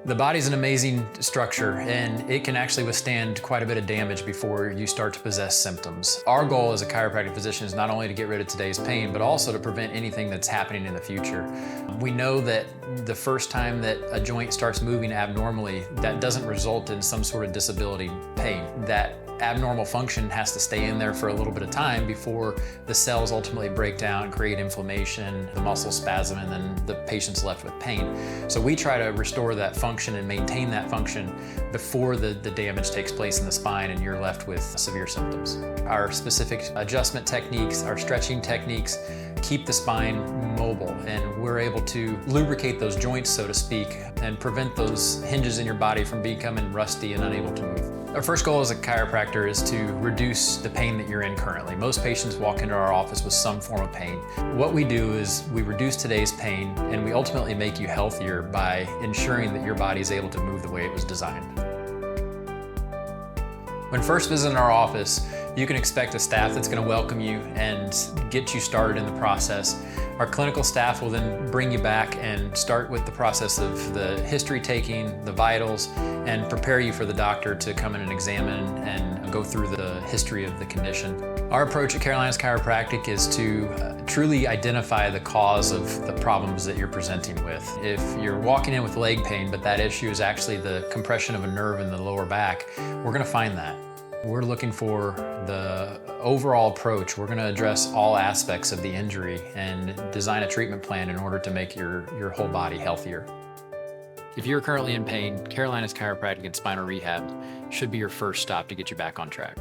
The body's an amazing structure, and it can actually withstand quite a bit of damage before you start to possess symptoms. Our goal as a chiropractic physician is not only to get rid of today's pain, but also to prevent anything that's happening in the future. We know that the first time that a joint starts moving abnormally, that doesn't result in some sort of disability pain. That abnormal function has to stay in there for a little bit of time before the cells ultimately break down, create inflammation, the muscle spasm, and then the patient's left with pain. So we try to restore that function and maintain that function before the damage takes place in the spine and you're left with severe symptoms. Our specific adjustment techniques, our stretching techniques, keep the spine mobile, and we're able to lubricate those joints, so to speak, and prevent those hinges in your body from becoming rusty and unable to move. Our first goal as a chiropractor is to reduce the pain that you're in currently. Most patients walk into our office with some form of pain. What we do is we reduce today's pain, and we ultimately make you healthier by ensuring that your body is able to move the way it was designed. When first visiting our office, you can expect a staff that's going to welcome you and get you started in the process. Our clinical staff will then bring you back and start with the process of the history taking, the vitals, and prepare you for the doctor to come in and examine and go through the history of the condition. Our approach at Carolinas Chiropractic is to truly identify the cause of the problems that you're presenting with. If you're walking in with leg pain, but that issue is actually the compression of a nerve in the lower back, we're going to find that. We're looking for the overall approach. We're going to address all aspects of the injury and design a treatment plan in order to make your whole body healthier. If you're currently in pain, Carolinas Chiropractic and Spinal Rehab should be your first stop to get you back on track.